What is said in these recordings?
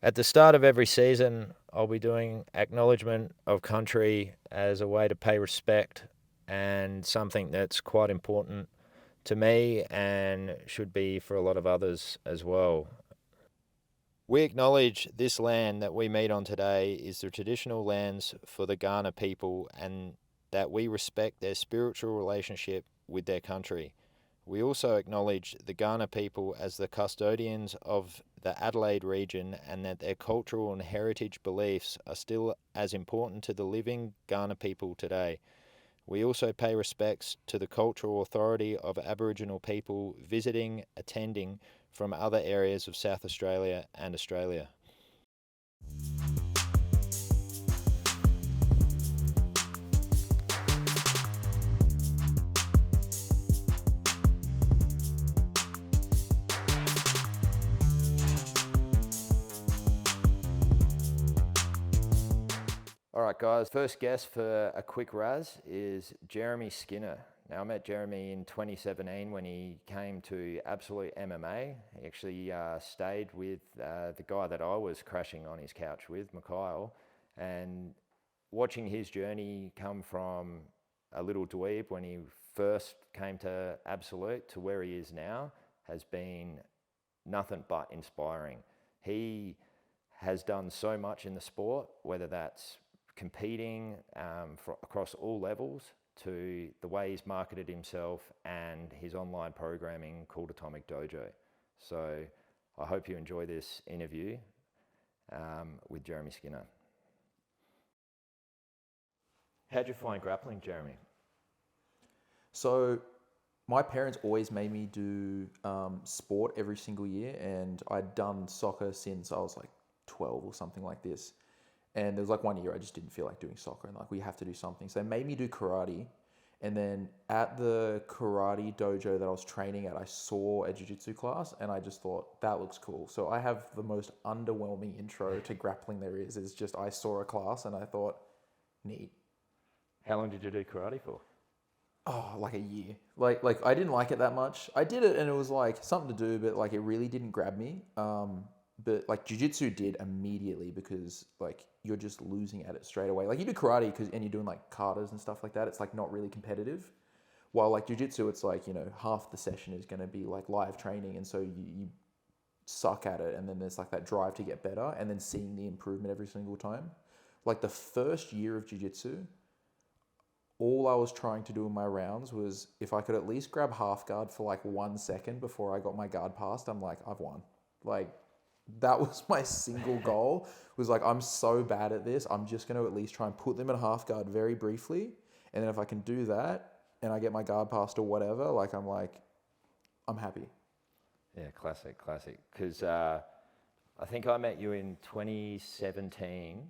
At the start of every season, I'll be doing acknowledgement of country as a way to pay respect and something that's quite important to me and should be for a lot of others as well. We acknowledge this land that we meet on today is the traditional lands for the Kaurna people and that we respect their spiritual relationship with their country. We also acknowledge the Kaurna people as the custodians of the Adelaide region and that their cultural and heritage beliefs are still as important to the living Kaurna people today. We also pay respects to the cultural authority of Aboriginal people visiting, attending from other areas of South Australia and Australia. All right, guys, first guest for a quick Razz is Jeremy Skinner. Now, I met Jeremy in 2017 when he came to Absolute MMA. He actually stayed with the guy that I was crashing on his couch with, Mikhail, and watching his journey come from a little dweeb when he first came to Absolute to where he is now has been nothing but inspiring. He has done so much in the sport, whether that's competing across all levels to the way he's marketed himself and his online programming called Atomic Dojo. So I hope you enjoy this interview with Jeremy Skinner. How'd you find grappling, Jeremy? So my parents always made me do sport every single year, and I'd done soccer since I was like 12 or something like this. And there was like 1 year I just didn't feel like doing soccer, and like we have to do something. So they made me do karate. And then at the karate dojo that I was training at, I saw a jiu-jitsu class and I just thought, that looks cool. So I have the most underwhelming intro to grappling there is. It's just I saw a class and I thought, neat. How long did you do karate for? Oh, like a year. Like I didn't like it that much. I did it and it was like something to do, but like it really didn't grab me. But like jiu-jitsu did immediately because like you're just losing at it straight away. Like you do karate and you're doing like katas and stuff like that. It's like not really competitive. While like jiu-jitsu, it's like, half the session is going to be like live training. And so you suck at it. And then there's like that drive to get better and then seeing the improvement every single time. Like the first year of jiu-jitsu, all I was trying to do in my rounds was if I could at least grab half guard for like 1 second before I got my guard passed, I'm like, I've won. Like that was my single goal was like, I'm so bad at this. I'm just going to at least try and put them in half guard very briefly. And then if I can do that and I get my guard passed or whatever, I'm happy. Yeah, classic. Because I think I met you in 2017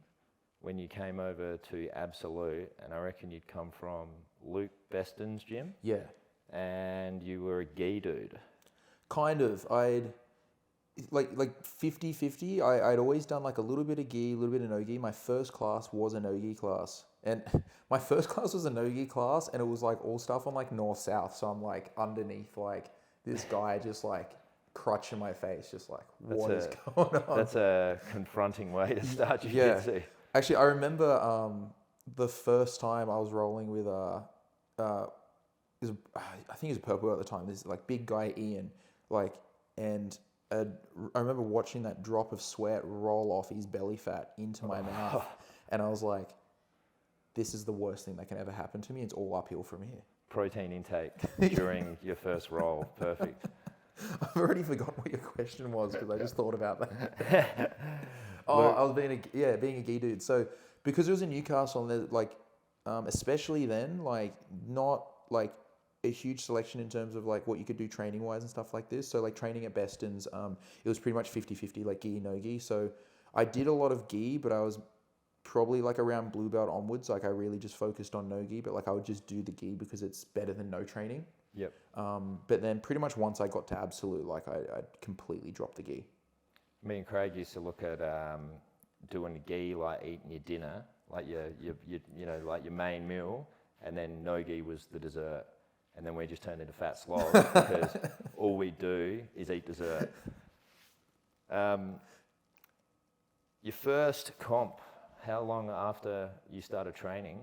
when you came over to Absolute, and I reckon you'd come from Luke Beston's gym. Yeah. And you were a gi dude. Kind of. I'd like 50-50. I'd always done like a little bit of gi, a little bit of no gi. My first class was a no gi class. And my first class was a no gi class and it was like all stuff on like north-south. So I'm like underneath like this guy just like crutch in my face, just like, what is going on? That's a confronting way to start jiu-jitsu. Yeah. Actually, I remember the first time I was rolling with I think he was a purple at the time. This like big guy Ian, and I remember watching that drop of sweat roll off his belly fat into my mouth, and I was like, "This is the worst thing that can ever happen to me. It's all uphill from here." Protein intake during your first roll, perfect. I've already forgotten what your question was because I just thought about that. I was being a gi dude. So because it was in Newcastle and especially then, like not like a huge selection in terms of like what you could do training wise and stuff like this. So like training at Beston's, it was pretty much 50-50, like gi, no gi. So I did a lot of gi, but I was probably like around blue belt onwards. Like I really just focused on no gi, but like I would just do the gi because it's better than no training. Yep. But then pretty much once I got to Absolute, like I completely dropped the gi. Me and Craig used to look at doing the gi like eating your dinner, like your main meal, and then no gi was the dessert. And then we just turned into fat slobs because all we do is eat dessert. Your first comp, how long after you started training?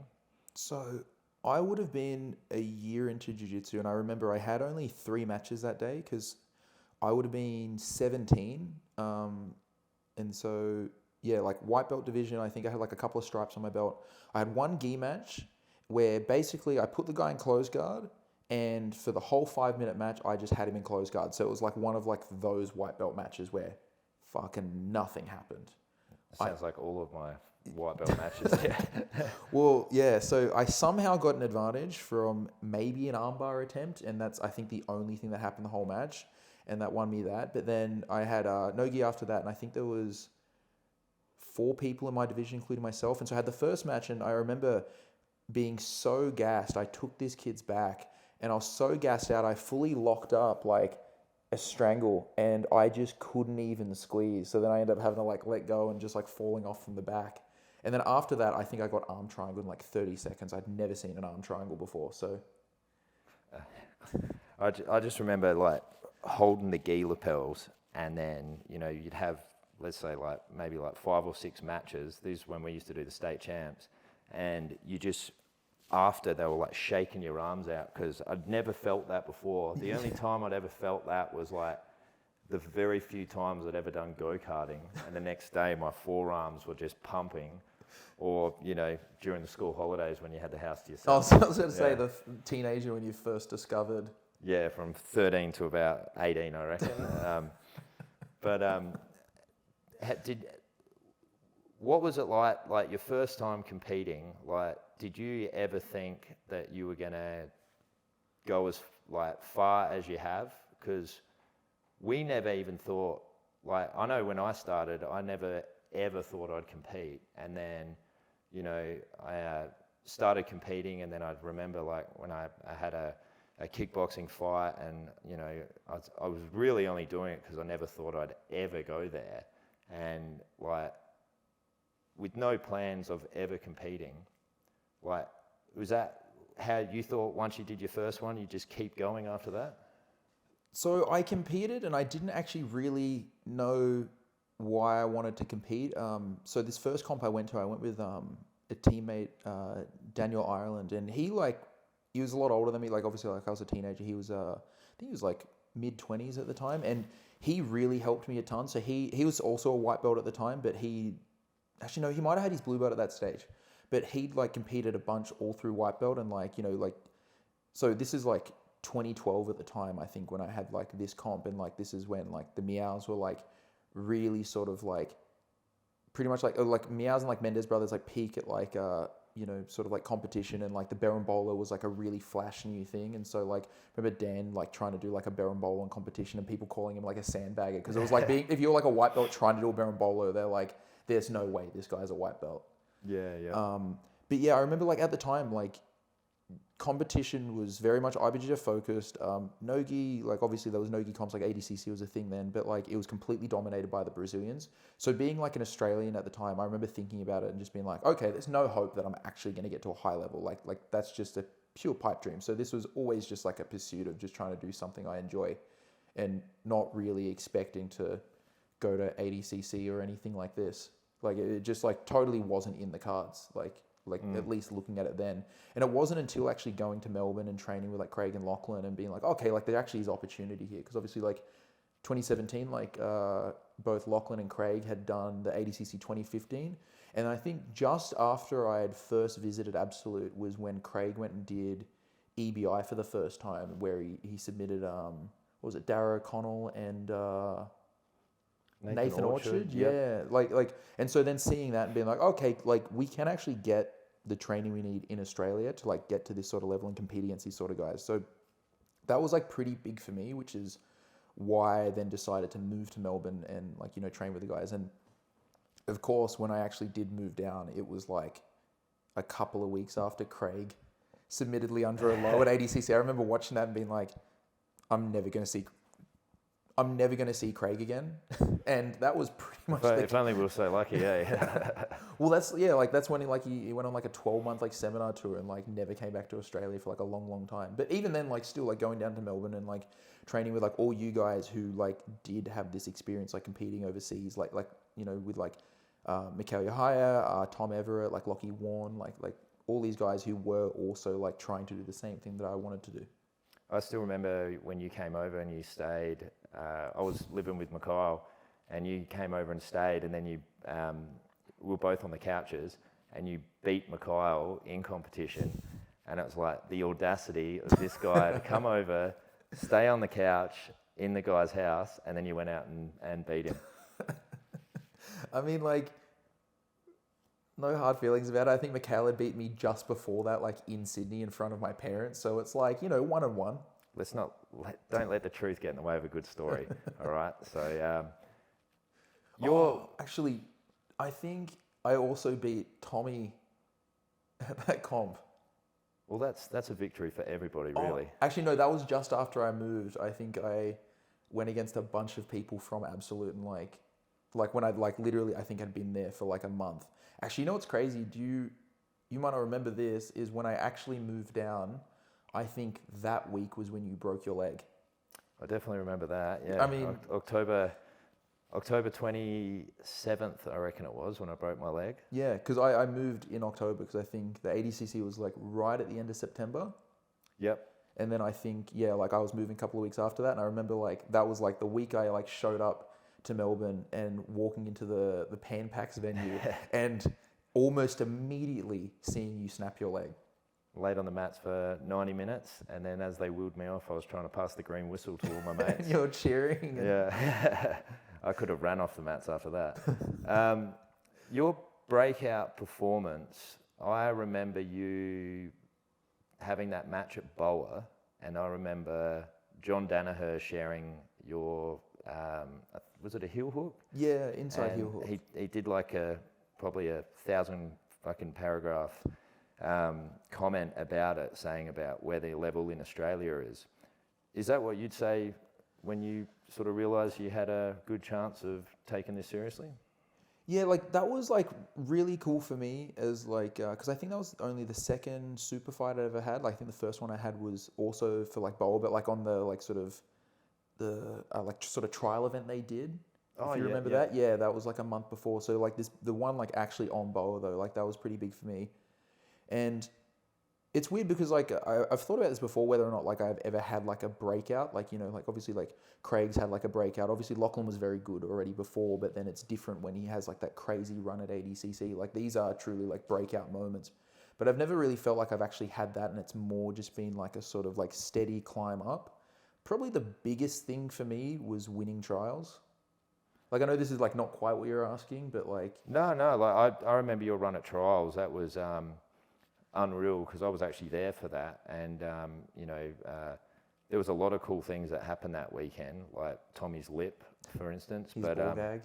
So I would have been a year into jiu-jitsu, and I remember I had only 3 matches that day because I would have been 17. And so, yeah, like white belt division, I think I had like a couple of stripes on my belt. I had one gi match where basically I put the guy in close guard, and for the whole 5-minute match, I just had him in close guard. So it was like one of like those white belt matches where fucking nothing happened. Sounds like all of my white belt matches. Yeah. Well, yeah, so I somehow got an advantage from maybe an armbar attempt, and that's, I think, the only thing that happened the whole match, and that won me that. But then I had no gi after that, and I think there was 4 people in my division, including myself. And so I had the first match, and I remember being so gassed. I took this kid's back, and I was so gassed out, I fully locked up like a strangle, and I just couldn't even squeeze. So then I ended up having to like let go and just like falling off from the back. And then after that, I think I got arm triangle in like 30 seconds. I'd never seen an arm triangle before. So I just remember like holding the gi lapels, and then, you know, you'd have, let's say like maybe like 5 or 6 matches. This is when we used to do the state champs, and you just, after they were like shaking your arms out, because I'd never felt that before. The only time I'd ever felt that was like the very few times I'd ever done go-karting, and the next day my forearms were just pumping. Or, you know, during the school holidays when you had the house to yourself. I was going to say the teenager when you first discovered. Yeah, from 13 to about 18, I reckon. What was it like your first time competing? Like, did you ever think that you were going to go as like far as you have? Because we never even thought, like, I know when I started, I never ever thought I'd compete. And then, you know, I started competing, and then I remember like when I had a kickboxing fight, and, you know, I was really only doing it because I never thought I'd ever go there. And like, with no plans of ever competing, like, was that how you thought once you did your first one, you just keep going after that? So I competed, and I didn't actually really know why I wanted to compete. So this first comp I went with a teammate, Daniel Ireland, and he was a lot older than me. Like, obviously, like I was a teenager. He was, I think he was like mid-20s at the time, and he really helped me a ton. So he was also a white belt at the time, but he might have had his blue belt at that stage, but he'd like competed a bunch all through white belt, and like, you know, like, so this is like 2012 at the time, I think, when I had like this comp, and like this is when like the Meows were like really sort of like pretty much like Meows and like Mendez brothers like peak at like you know, sort of like competition, and like the Berimbolo was like a really flash new thing. And so like, remember Dan like trying to do like a Berimbolo in competition, and people calling him like a sandbagger, because it was like if you're like a white belt trying to do a Berimbolo, they're like, there's no way this guy's a white belt. Yeah. But yeah, I remember like at the time, like competition was very much IBJJF focused. No-gi, like obviously there was no-gi comps, like ADCC was a thing then, but like it was completely dominated by the Brazilians. So being like an Australian at the time, I remember thinking about it and just being like, okay, there's no hope that I'm actually going to get to a high level. Like that's just a pure pipe dream. So this was always just like a pursuit of just trying to do something I enjoy, and not really expecting to go to ADCC or anything like this. Like it just like totally wasn't in the cards. Like at least looking at it then. And it wasn't until actually going to Melbourne and training with like Craig and Lachlan and being like, okay, like there actually is opportunity here. Because obviously like 2017, like both Lachlan and Craig had done the ADCC 2015. And I think just after I had first visited Absolute was when Craig went and did EBI for the first time, where he submitted, what was it, Dara O'Connell and Nathan Orchard. Yep. Yeah. Like, and so then seeing that and being like, okay, like we can actually get the training we need in Australia to like get to this sort of level and compete against these sort of guys. So that was like pretty big for me, which is why I then decided to move to Melbourne and like, you know, train with the guys. And of course, when I actually did move down, it was like a couple of weeks after Craig submitted Leandro low at ADCC. I remember watching that and being like, I'm never going to see Craig again. And that was pretty much if only we were so lucky, yeah. Well, that's when he went on like a 12-month like seminar tour and like never came back to Australia for like a long time. But even then, like still like going down to Melbourne and like training with like all you guys who like did have this experience like competing overseas, like you know, with like Mikael Yahaya, Tom Everett, like Lockie Warren, like all these guys who were also like trying to do the same thing that I wanted to do. I still remember when you came over and you stayed. I was living with Mikhail, and you came over and stayed, and then we were both on the couches, and you beat Mikhail in competition, and it was like the audacity of this guy to come over, stay on the couch in the guy's house, and then you went out and beat him. I mean, like, no hard feelings about it. I think Mikhail had beat me just before that, like in Sydney in front of my parents. So it's like, 1-1. Don't let the truth get in the way of a good story. All right. So Actually, I think I also beat Tommy at that comp. Well, that's a victory for everybody, really. Actually, no, that was just after I moved. I think I went against a bunch of people from Absolute, and like when I literally, I think I'd been there for like a month. Actually, you know what's crazy? You might not remember this, is when I actually moved down, I think that week was when you broke your leg. I definitely remember that. Yeah. I mean, October 27th, I reckon it was, when I broke my leg. Yeah, because I moved in October, because I think the ADCC was like right at the end of September. Yep. And then I think, like I was moving a couple of weeks after that, and I remember like that was like the week I like showed up to Melbourne and walking into the Pan Pacs venue and almost immediately seeing you snap your leg. Laid on the mats for 90 minutes, and then as they wheeled me off, I was trying to pass the green whistle to all my mates. You're cheering. Yeah. I could have ran off the mats after that. Your breakout performance, I remember you having that match at Boa, and I remember John Danaher sharing your, was it a heel hook? Yeah, inside heel hook. He did like probably 1,000 fucking paragraph comment about it, saying about where the level in Australia is. Is that what you'd say when you sort of realised you had a good chance of taking this seriously? Yeah, like that was like really cool for me, as like because I think that was only the second super fight I ever had. Like I think the first one I had was also for like bowl, but like on the like sort of the like sort of trial event they did. If you remember that, yeah, that was like a month before. So like the one like actually on bowl though, like that was pretty big for me. And it's weird because like I've thought about this before, whether or not like I've ever had like a breakout, like like obviously like Craig's had like a breakout. Obviously Lachlan was very good already before, but then it's different when he has like that crazy run at ADCC. Like these are truly like breakout moments, but I've never really felt like I've actually had that, and it's more just been like a sort of like steady climb up. Probably the biggest thing for me was winning trials. Like I know this is like not quite what you're asking, but like no, like I remember your run at trials. That was unreal, because I was actually there for that, and there was a lot of cool things that happened that weekend, like Tommy's lip, for instance. His ball bag.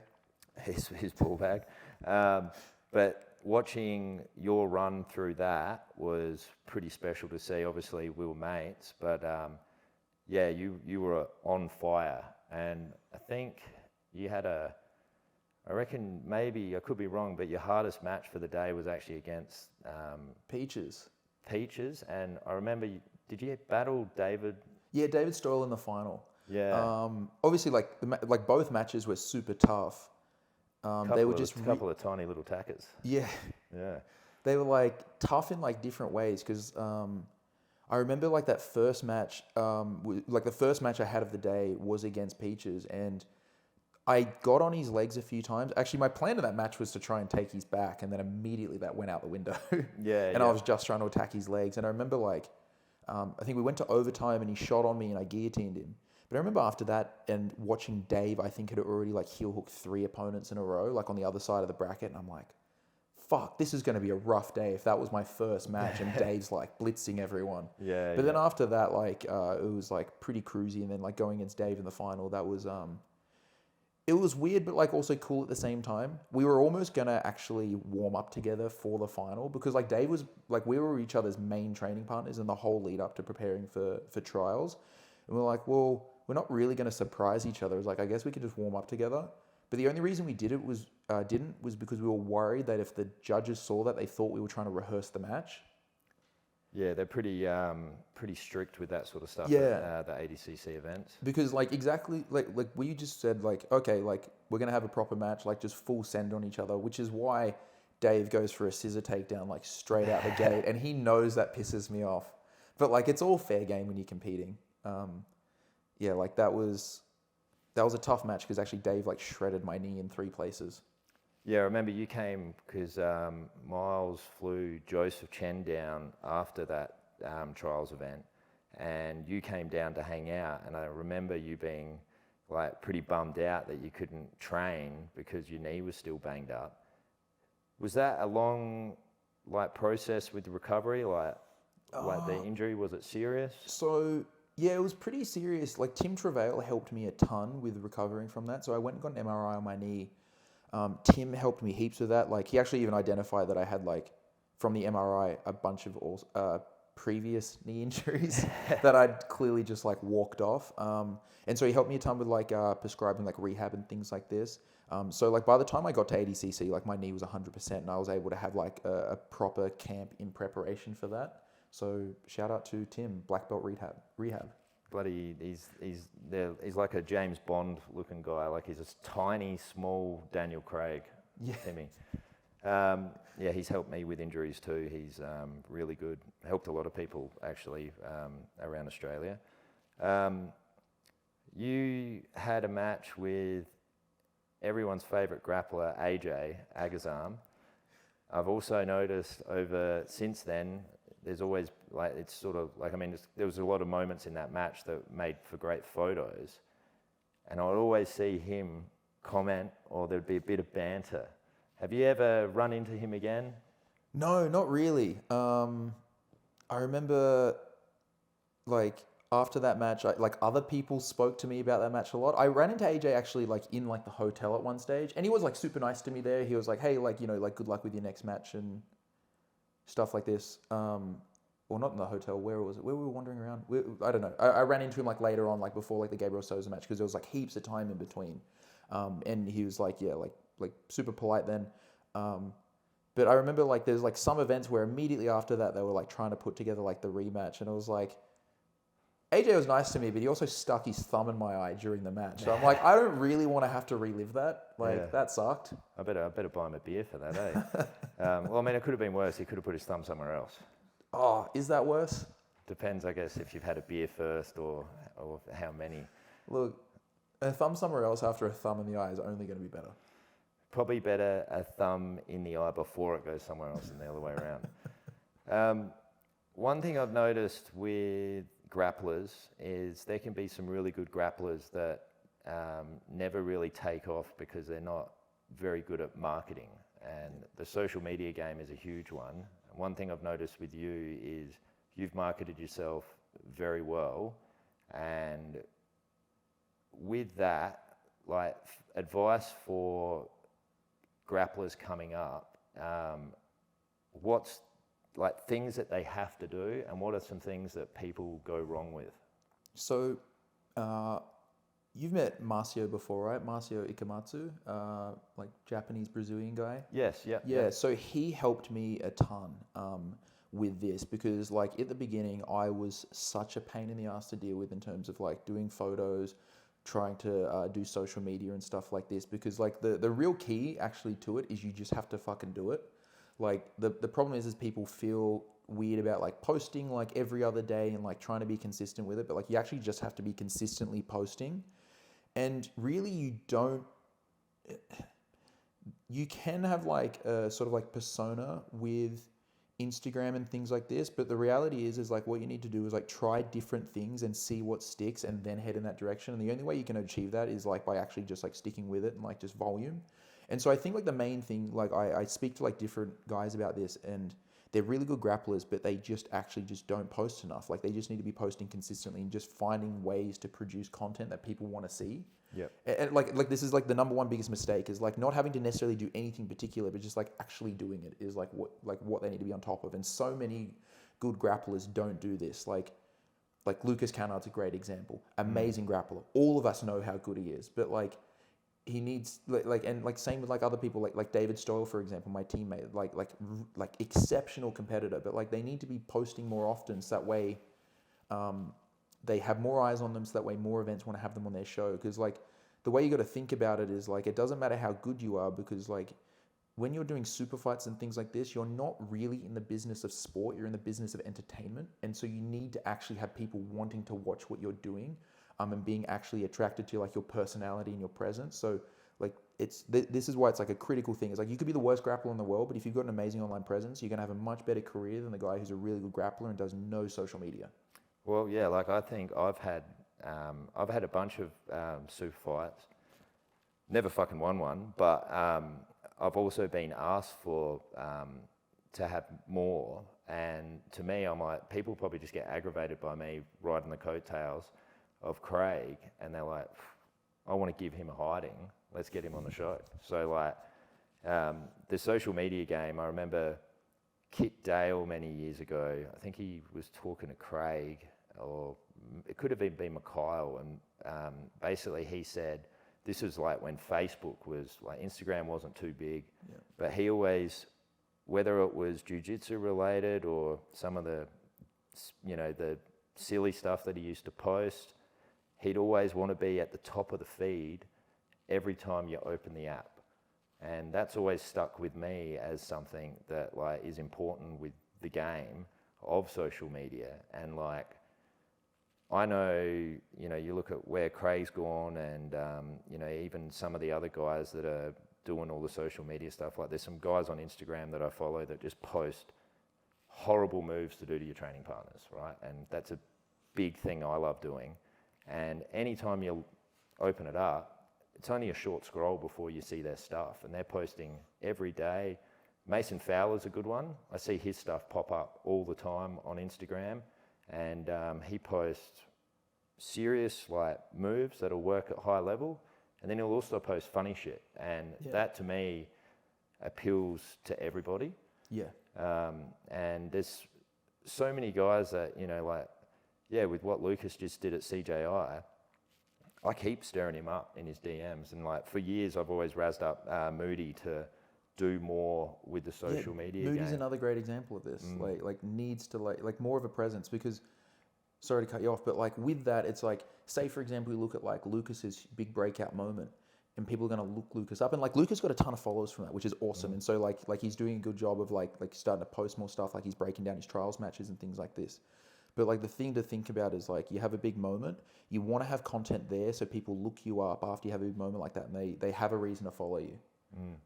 His ball bag. But watching your run through that was pretty special to see. Obviously, we were mates, but you were on fire, and I think you had I reckon, maybe, I could be wrong, but your hardest match for the day was actually against Peaches. And I remember, did you battle David? Yeah, David Stoyle in the final. Yeah. Obviously, like both matches were super tough. They were just a couple of tiny little tackers. Yeah. Yeah. They were like tough in like different ways, because I remember like that first match, like the first match I had of the day was against Peaches, and I got on his legs a few times. Actually, my plan in that match was to try and take his back, and then immediately that went out the window. And I was just trying to attack his legs. And I remember like, I think we went to overtime and he shot on me and I guillotined him. But I remember after that and watching Dave, I think had already like heel hooked 3 opponents in a row, like on the other side of the bracket. And I'm like, fuck, this is going to be a rough day if that was my first match and Dave's like blitzing everyone. Yeah. But then after that, like, it was like pretty cruisy. And then like going against Dave in the final, that was, it was weird, but like also cool at the same time. We were almost gonna actually warm up together for the final, because like Dave was like, we were each other's main training partners in the whole lead up to preparing for trials. And we're like, well, we're not really gonna surprise each other. It's like, I guess we could just warm up together. But the only reason we didn't was because we were worried that if the judges saw that, they thought we were trying to rehearse the match. Yeah, they're pretty strict with that sort of stuff. Yeah. At the ADCC events. Because like exactly like we just said, like, okay, like we're gonna have a proper match, like just full send on each other, which is why Dave goes for a scissor takedown like straight out the gate, and he knows that pisses me off. But like it's all fair game when you're competing. Yeah, like that was a tough match because actually Dave like shredded my knee in 3 places. Yeah, I remember you came because Miles flew Joseph Chen down after that trials event, and you came down to hang out, and I remember you being like pretty bummed out that you couldn't train because your knee was still banged up. Was that a long like process with the recovery? Like the injury, was it serious? So yeah, it was pretty serious. Like Tim Travail helped me a ton with recovering from that. So I went and got an MRI on my knee. Tim helped me heaps with that. Like he actually even identified that I had like from the MRI a bunch of previous knee injuries that I'd clearly just like walked off. And so he helped me a ton with like prescribing like rehab and things like this. So like by the time I got to ADCC, like my knee was 100% and I was able to have like a proper camp in preparation for that. So shout out to Tim, black belt rehab. Bloody, he's like a James Bond looking guy. Like he's a tiny, small Daniel Craig. Yeah. Timmy. Yeah, he's helped me with injuries too. He's really good. Helped a lot of people actually around Australia. You had a match with everyone's favourite grappler, AJ Agazarm. I've also noticed since then, there's always like, it's sort of like, I mean, there was a lot of moments in that match that made for great photos. And I would always see him comment or there'd be a bit of banter. Have you ever run into him again? No, not really. I remember like after that match, like other people spoke to me about that match a lot. I ran into AJ actually like in like the hotel at one stage, and he was like super nice to me there. He was like, hey, like, you know, like good luck with your next match and stuff like this. Well, not in the hotel. Where was it? Where we were wandering around? I don't know. I ran into him like later on, like before like the Gabriel Souza match, because there was like heaps of time in between. And he was like, yeah, like super polite then. But I remember like there's like some events where immediately after that they were like trying to put together like the rematch, and I was like, AJ was nice to me, but he also stuck his thumb in my eye during the match. So I'm like, I don't really want to have to relive that. Like that sucked. I better buy him a beer for that, eh? Well, I mean, it could have been worse. He could have put his thumb somewhere else. Oh, is that worse? Depends, I guess, if you've had a beer first or how many. Look, a thumb somewhere else after a thumb in the eye is only going to be better. Probably better a thumb in the eye before it goes somewhere else than the other way around. One thing I've noticed with grapplers is there can be some really good grapplers that never really take off because they're not very good at marketing. And the social media game is a huge one. One thing I've noticed with you is you've marketed yourself very well, and with that, like advice for grapplers coming up, what's like things that they have to do, and what are some things that people go wrong with? So, you've met Marcio before, right? Marcio Ikamatsu, like Japanese Brazilian guy. Yes, yeah. Yeah, so he helped me a ton with this, because like at the beginning I was such a pain in the ass to deal with in terms of like doing photos, trying to do social media and stuff like this, because like the real key actually to it is you just have to fucking do it. Like the problem is people feel weird about like posting like every other day and like trying to be consistent with it, but like you actually just have to be consistently posting. And really you can have like a sort of like persona with Instagram and things like this, but the reality is like what you need to do is like try different things and see what sticks and then head in that direction. And the only way you can achieve that is like by actually just like sticking with it and like just volume. And so I think like the main thing, like I speak to like different guys about this, and they're really good grapplers, but they just don't post enough. Like they just need to be posting consistently and just finding ways to produce content that people want to see. Yeah. And like this is like the number one biggest mistake is like not having to necessarily do anything particular, but just like actually doing it is like what they need to be on top of. And so many good grapplers don't do this. Like Lucas Cannard's a great example. Amazing grappler. All of us know how good he is, but like he needs and same with like other people like David Stoyle, for example, my teammate, like exceptional competitor, but like they need to be posting more often so that way they have more eyes on them, so that way more events want to have them on their show. Because like the way you got to think about it is like, it doesn't matter how good you are, because like when you're doing super fights and things like this, you're not really in the business of sport, you're in the business of entertainment. And so you need to actually have people wanting to watch what you're doing, and being actually attracted to like your personality and your presence. So like this is why it's like a critical thing. It's like you could be the worst grappler in the world, but if you've got an amazing online presence, you're going to have a much better career than the guy who's a really good grappler and does no social media. Well, yeah, like I think I've had a bunch of super fights, never fucking won one, but I've also been asked for to have more, and to me, I'm like, people probably just get aggravated by me riding the coattails of Craig, and they're like, I want to give him a hiding, let's get him on the show. So like the social media game, I remember Kit Dale many years ago, I think he was talking to Craig, or it could have been Mikhail, and basically he said, this was like when Facebook was, like Instagram wasn't too big, but he always, whether it was jiu-jitsu related or some of the, the silly stuff that he used to post, he'd always want to be at the top of the feed every time you open the app. And that's always stuck with me as something that like is important with the game of social media. And like, I know, you look at where Craig's gone, and, even some of the other guys that are doing all the social media stuff, like there's some guys on Instagram that I follow that just post horrible moves to do to your training partners, right? And that's a big thing I love doing. And anytime you open it up, it's only a short scroll before you see their stuff, and they're posting every day. Mason Fowler's a good one. I see his stuff pop up all the time on Instagram. And he posts serious like moves that'll work at high level, and then he'll also post funny shit, and that to me appeals to everybody. And there's so many guys that with what Lucas just did at CJI, I keep stirring him up in his DMs, and like for years I've always razzed up Moody to do more with the social media Moody's game. another great example of this. Like needs to like more of a presence, because sorry to cut you off, but like with that, it's like, say for example, you look at like Lucas's big breakout moment, and people are going to look Lucas up, and like Lucas got a ton of followers from that, which is awesome. And so like he's doing a good job of like starting to post more stuff, like he's breaking down his trials matches and things like this. But like the thing to think about is like, you have a big moment, you want to have content there so people look you up after you have a big moment like that, and they have a reason to follow you.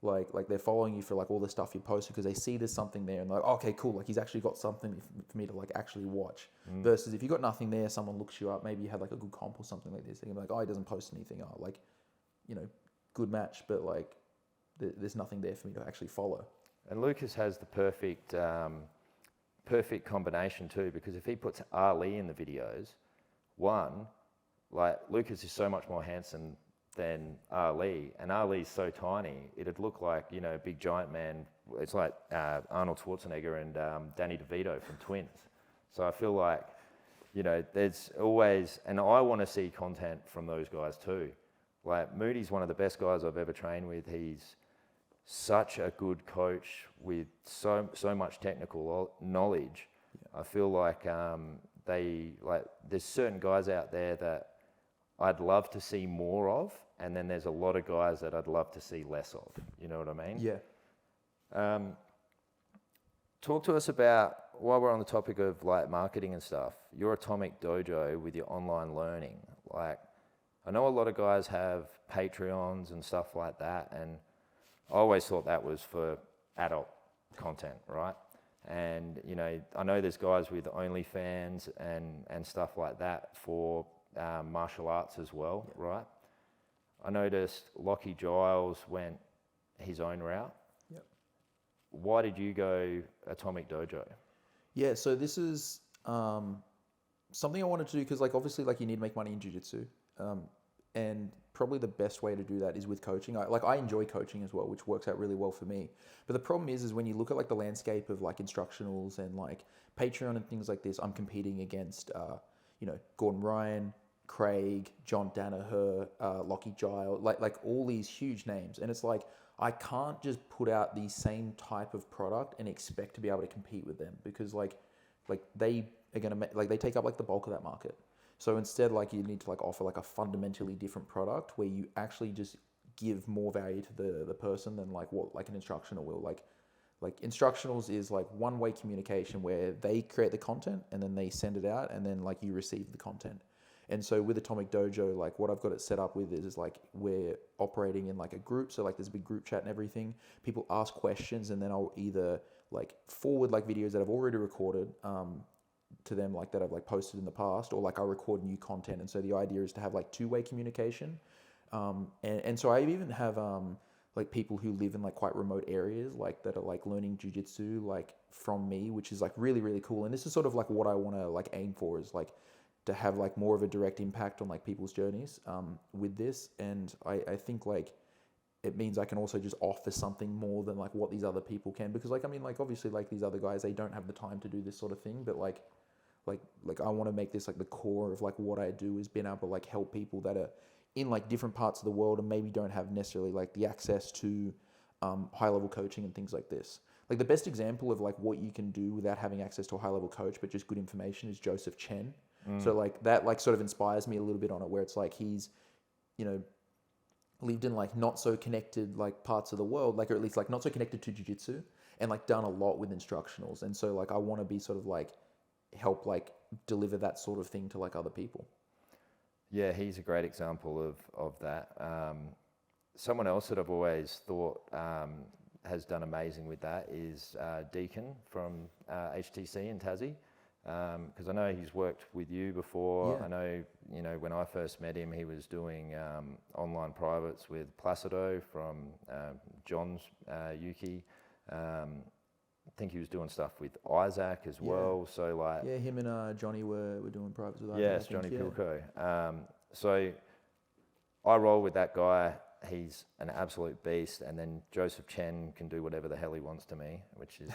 Like they're following you for like all the stuff you post, because they see there's something there, and like, okay, cool, like he's actually got something for me to like actually watch. Versus if you got nothing there, someone looks you up, maybe you had like a good comp or something like this, they're gonna be like, oh, he doesn't post anything, like, good match, but like there's nothing there for me to actually follow. And Lucas has the perfect combination too, because if he puts Ali in the videos, one, like Lucas is so much more handsome than Ali, and Ali's so tiny, it'd look like, a big giant man. It's like Arnold Schwarzenegger and Danny DeVito from Twins. So I feel like, there's always, and I want to see content from those guys too. Like Moody's one of the best guys I've ever trained with. He's such a good coach with so much technical knowledge. I feel like there's certain guys out there that I'd love to see more of, and then there's a lot of guys that I'd love to see less of. You know what I mean? Yeah. Talk to us about, while we're on the topic of like marketing and stuff, your Atomic Dojo with your online learning. Like, I know a lot of guys have Patreons and stuff like that, and I always thought that was for adult content, right? And, I know there's guys with OnlyFans and stuff like that for martial arts as well, right? I noticed Lockie Giles went his own route. Yep. Why did you go Atomic Dojo? Yeah, so this is something I wanted to do, because like obviously like you need to make money in jiu-jitsu, and probably the best way to do that is with coaching. I enjoy coaching as well, which works out really well for me. But the problem is when you look at like the landscape of like instructionals and like Patreon and things like this, I'm competing against Gordon Ryan, Craig, John Danaher, Lockie Giles, like all these huge names. And it's like, I can't just put out the same type of product and expect to be able to compete with them, because like they are going to they take up like the bulk of that market. So instead, like, you need to like offer like a fundamentally different product where you actually just give more value to the person than like what like an instructional will. Like instructionals is like one-way communication where they create the content and then they send it out and then like you receive the content. And so with Atomic Dojo, like what I've got it set up with is like we're operating in like a group. So like there's a big group chat and everything. People ask questions and then I'll either like forward like videos that I've already recorded to them, like that I've like posted in the past, or like I record new content. And so the idea is to have like two-way communication. And so I even have like people who live in like quite remote areas, like that are like learning jiu-jitsu like from me, which is like really, really cool. And this is sort of like what I want to like aim for, is like to have like more of a direct impact on like people's journeys with this. And I think like it means I can also just offer something more than like what these other people can, because like, I mean, like obviously like these other guys, they don't have the time to do this sort of thing, but like I want to make this like the core of like what I do, is being able to like help people that are in like different parts of the world and maybe don't have necessarily like the access to high level coaching and things like this. Like the best example of like what you can do without having access to a high level coach but just good information is Joseph Chen. So like that like sort of inspires me a little bit on it, where it's like he's, you know, lived in like not so connected like parts of the world, like, or at least like not so connected to jiu-jitsu, and like done a lot with instructionals. And so like I want to be sort of like help like deliver that sort of thing to like other people. Yeah, he's a great example of that. Someone else that I've always thought has done amazing with that is Deacon from HTC in Tassie, because I know he's worked with you before. Yeah. I know, you know, when I first met him, he was doing online privates with Placido from John's Yuki. I think he was doing stuff with Isaac as well. So like, yeah, him and Johnny were doing privates with Isaac. yes, Johnny Pilco. So I roll with that guy. He's an absolute beast. And then Joseph Chen can do whatever the hell he wants to me, which is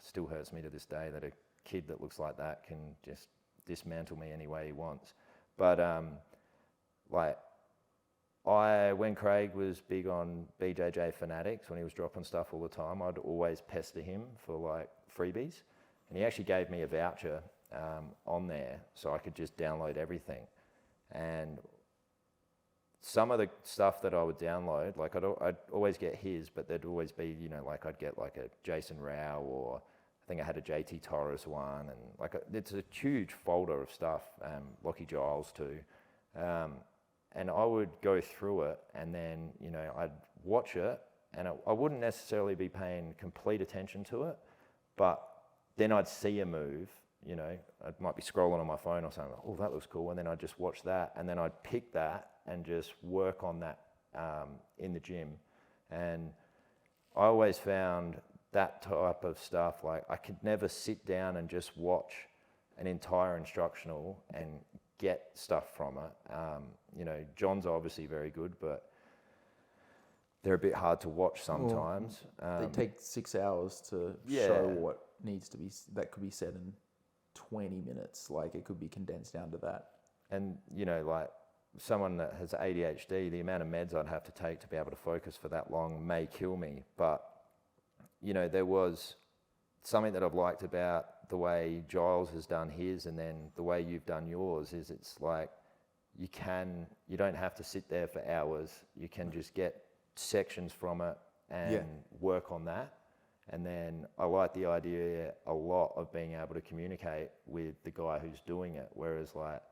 still hurts me to this day that a kid that looks like that can just dismantle me any way he wants. But like, when Craig was big on BJJ fanatics, when he was dropping stuff all the time, I'd always pester him for like freebies. And he actually gave me a voucher on there so I could just download everything. And some of the stuff that I would download, like I'd always get his, but there'd always be, you know, like I'd get like a Jason Rao, or I think I had a JT Torres one, and like it's a huge folder of stuff, Lockie Giles too. And I would go through it, and then, you know, I'd watch it, and I wouldn't necessarily be paying complete attention to it, but then I'd see a move, you know, I might be scrolling on my phone or something, oh, that looks cool, and then I'd just watch that, and then I'd pick that and just work on that in the gym. And I always found that type of stuff, like I could never sit down and just watch an entire instructional and get stuff from it. You know, John's obviously very good, but they're a bit hard to watch sometimes. They take 6 hours to show what needs to be, that could be said in 20 minutes. Like it could be condensed down to that. And, you know, like someone that has ADHD, the amount of meds I'd have to take to be able to focus for that long may kill me. But, you know, there was something that I've liked about the way Giles has done his and then the way you've done yours is it's like you don't have to sit there for hours. You can just get sections from it and work on that. And then I like the idea a lot of being able to communicate with the guy who's doing it. Whereas like,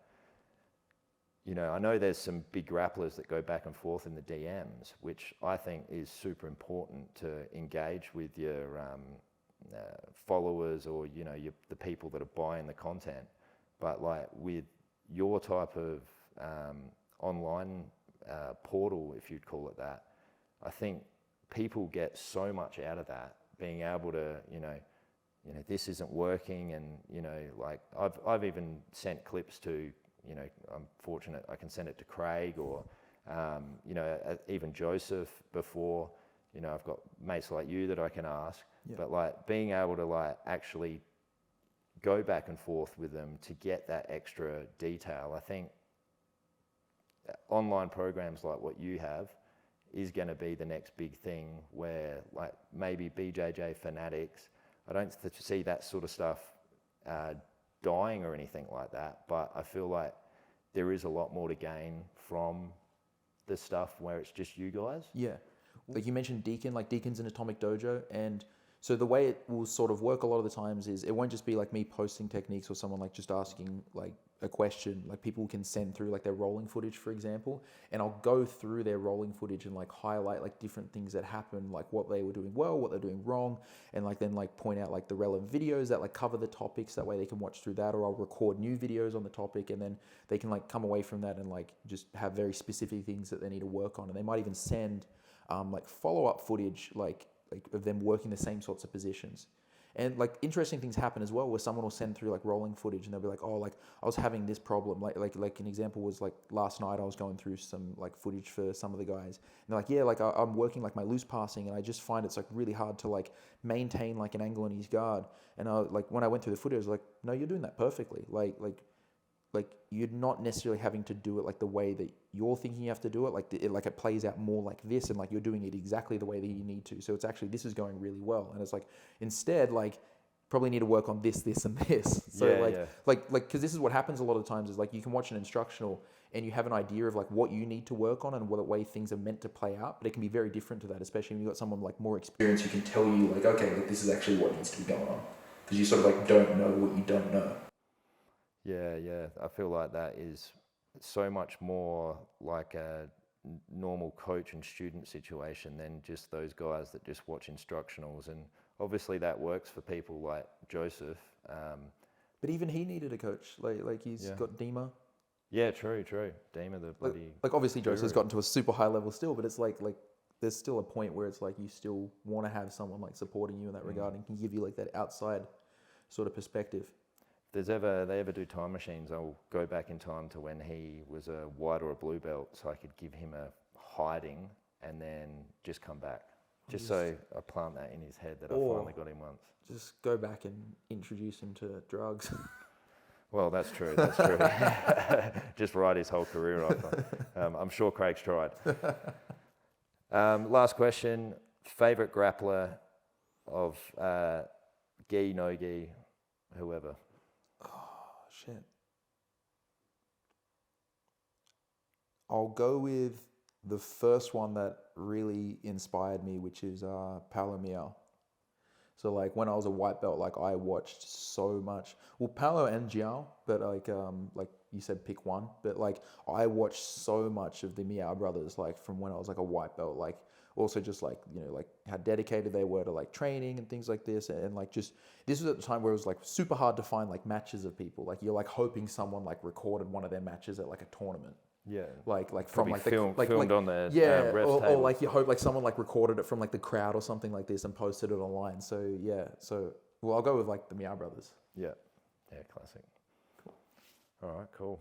you know, I know there's some big grapplers that go back and forth in the DMs, which I think is super important to engage with your followers or, you know, the people that are buying the content. But like with your type of online portal, if you'd call it that, I think people get so much out of that, being able to, you know, this isn't working, and, you know, like I've even sent clips to, you know, I'm fortunate I can send it to Craig or, you know, even Joseph before, you know, I've got mates like you that I can ask, but like being able to like actually go back and forth with them to get that extra detail. I think online programs like what you have is going to be the next big thing, where like maybe BJJ fanatics, I don't see that sort of stuff dying or anything like that, but I feel like there is a lot more to gain from the stuff where it's just you guys. Yeah. Like you mentioned Deacon, like Deacon's in Atomic Dojo. And so the way it will sort of work a lot of the times is it won't just be like me posting techniques or someone like just asking like a question. Like people can send through like their rolling footage, for example, and I'll go through their rolling footage and like highlight like different things that happen, like what they were doing well, what they're doing wrong, and like then like point out like the relevant videos that like cover the topics. That way they can watch through that, or I'll record new videos on the topic, and then they can like come away from that and like just have very specific things that they need to work on. And they might even send like follow-up footage like of them working the same sorts of positions. And like interesting things happen as well, where someone will send through like rolling footage and they'll be like, oh, like I was having this problem. Like an example was like last night I was going through some like footage for some of the guys. And they're like, yeah, like I'm working like my loose passing, and I just find it's like really hard to like maintain like an angle on his guard. And like when I went through the footage, I was like, no, you're doing that perfectly. Like you're not necessarily having to do it like the way that you're thinking you have to do it. Like it plays out more like this, and like you're doing it exactly the way that you need to. So it's actually, this is going really well. And it's like, instead, like probably need to work on this, this, and this. So like, cause this is what happens a lot of times is like, you can watch an instructional and you have an idea of like what you need to work on and what the way things are meant to play out, but it can be very different to that, especially when you've got someone like more experienced who can tell you like, okay, like this is actually what needs to be going on. Cause you sort of like don't know what you don't know. Yeah. I feel like that is so much more like a normal coach and student situation than just those guys that just watch instructionals. And obviously that works for people like Joseph. But even he needed a coach. Like he's got Dima. Yeah, true. Dima, the bloody... Like obviously Joseph's gotten to a super high level still, but it's like there's still a point where it's like you still want to have someone like supporting you in that regard and can give you like that outside sort of perspective. If they ever do time machines, I'll go back in time to when he was a white or a blue belt, so I could give him a hiding and then just come back. Just so I plant that in his head that I finally got him once. Just go back and introduce him to drugs. Well, that's true. Just write his whole career off. I'm sure Craig's tried. Last question. Favorite grappler of gi, no gi, whoever? Shit. I'll go with the first one that really inspired me, which is Paolo Miyao. So like when I was a white belt, like I watched so much. Well, Paolo and Jiao, but like you said, pick one. But like I watched so much of the Miyao brothers, like from when I was like a white belt. Like also just like, you know, like how dedicated they were to like training and things like this. And like just, this was at the time where it was like super hard to find like matches of people. Like you're like hoping someone like recorded one of their matches at like a tournament. Yeah. Like probably from like filmed on the ref's or table. like you hope like someone like recorded it from like the crowd or something like this and posted it online. So yeah. So well, I'll go with like the Miyao brothers. Yeah. Yeah, classic. Cool. All right, cool.